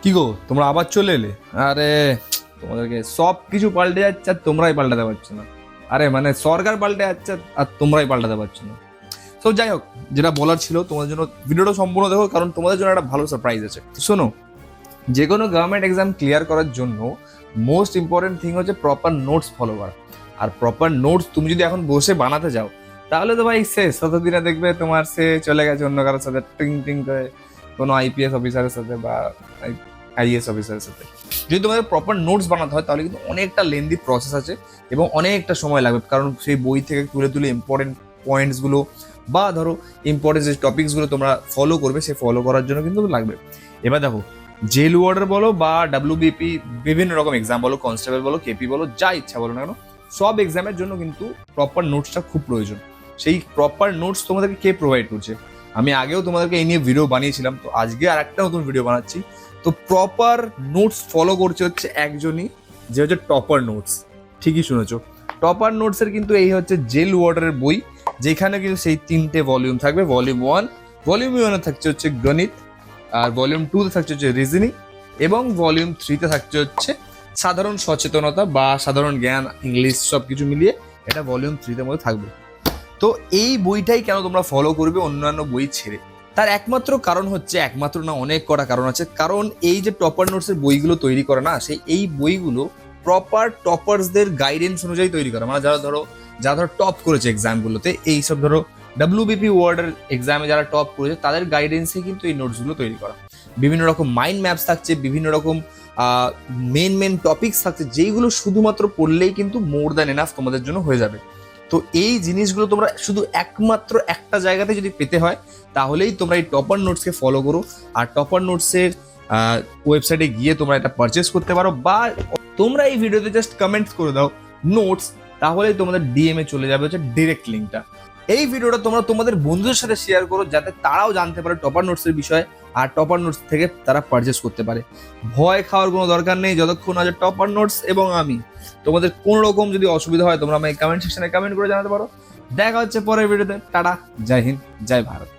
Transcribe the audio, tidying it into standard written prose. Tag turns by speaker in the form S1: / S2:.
S1: কি গো, তোমরা আবার চলে এলে? আরে তোমাদেরকে সব কিছু পাল্টে যাচ্ছে আর তোমরাই পাল্টাতে পারছো না। আরে মানে সরকার পাল্টে যাচ্ছে আর তোমরাই পাল্টাতে পারছো না। তো যাই হোক, যেটা বলার ছিল তোমাদের জন্য ভিডিওটা সম্পূর্ণ দেখো, কারণ তোমাদের জন্য একটা ভালো সারপ্রাইজ আছে। তো শোনো, যে কোনো গভর্নমেন্ট এক্সাম ক্লিয়ার করার জন্য মোস্ট ইম্পর্টেন্ট থিং হচ্ছে প্রপার নোটস ফলো করা। আর প্রপার নোটস তুমি যদি এখন বসে বানাতে যাও, তাহলে তো ভাই শেষ ততদিনে দেখবে তোমার সে চলে গেছে অন্য কারোর সাথে টিং টিং করে, কোনো আইপিএস অফিসারের সাথে বা আইএস অফিসারের সাথে। যদি তোমাদের প্রপার নোটস বানাতে হয় তাহলে কিন্তু অনেকটা লেন্দি প্রসেস আছে এবং অনেকটা সময় লাগবে, কারণ সেই বই থেকে তুলে তুলে ইম্পর্টেন্ট পয়েন্টসগুলো বা ধরো ইম্পর্টেন্ট যে টপিকসগুলো তোমরা ফলো করবে সে ফলো করার জন্য কিন্তু লাগবে। এবার দেখো, জেল ওয়ার্ডার বলো বা ডাব্লিউবিপি, বিভিন্ন রকম এক্সাম বলো, কনস্টেবল বলো, কেপি বলো, যা ইচ্ছা বলো না কেন, সব এক্সামের জন্য কিন্তু প্রপার নোটসটা খুব প্রয়োজন। সেই প্রপার নোটস তোমাদেরকে কে প্রোভাইড করছে? আমি আগেও তোমাদেরকে এই নিয়ে ভিডিও বানিয়েছিলাম, তো আজকে আর একটা নতুন ভিডিও বানাচ্ছি। তো প্রপার নোটস ফলো করছে হচ্ছে একজনই, যে হচ্ছে টপার নোটস। ঠিকই শুনেছো, টপার নোটসের কিন্তু এই হচ্ছে জেল ওয়ার্ডারের বই, যেখানে কিন্তু সেই 3টে ভলিউম থাকবে। ভলিউম 1, ভলিউম 1 থাকছে হচ্ছে গণিত, আর ভলিউম 2 থাকছে হচ্ছে রিজনিং, এবং ভলিউম 3 থাকছে হচ্ছে সাধারণ সচেতনতা বা সাধারণ জ্ঞান, ইংলিশ সব কিছু মিলিয়ে এটা ভলিউম 3 মধ্যে থাকবে। তো এই বইটাই কেন তোমরা ফলো করবে অন্যান্য বই ছেড়ে? তার একমাত্র কারণ হচ্ছে, একমাত্র না অনেক কটা কারণ আছে। কারণ এই যে টপার নোটসের বইগুলো তৈরি করে না, সেই এই বইগুলো প্রপার টপার্সদের গাইডেন্স অনুযায়ী তৈরি করা। মানে যারা ধরো টপ করেছে এক্সামগুলোতে, এইসব ধরো ডাব্লিউবিপি ওয়ার্ডের এক্সামে যারা টপ করেছে তাদের গাইডেন্সে কিন্তু এই নোটসগুলো তৈরি করা। বিভিন্ন রকম মাইন্ড ম্যাপস থাকছে, বিভিন্ন রকম মেন টপিকস থাকছে, যেইগুলো শুধুমাত্র পড়লেই কিন্তু মোর দ্যান এনাফ তোমাদের জন্য হয়ে যাবে। তো এই জিনিসগুলো তোমরা শুধু একমাত্র একটা জায়গাতে যদি পেতে হয়, তাহলেই তোমরা এই টপার নোটসকে ফলো করো। আর টপার নোটসের ওয়েবসাইটে গিয়ে তোমরা এটা পারচেস করতে পারো, বা তোমরা এই ভিডিওতে জাস্ট কমেন্টস করে দাও নোটস, তাহলেই তোমাদের ডিএমএ চলে যাবে হচ্ছে ডিরেক্ট লিঙ্কটা। এই ভিডিওটা তোমরা তোমাদের বন্ধুদের সাথে শেয়ার করো, যাতে তারাও জানতে পারে টপার নোটসের বিষয়ে, আর টপার নোটস থেকে তারা পারচেস করতে পারে। ভয় খাওয়ার কোনো দরকার নেই, যতক্ষণ আছে টপার নোটস এবং আমি। তোমাদের কোনো রকম যদি অসুবিধা হয় তোমরা আমাকে কমেন্ট সেকশনে কমেন্ট করে জানাতে পারো। দেখা হচ্ছে পরের ভিডিওতে। টাটা, জয় হিন্দ, জয় ভারত।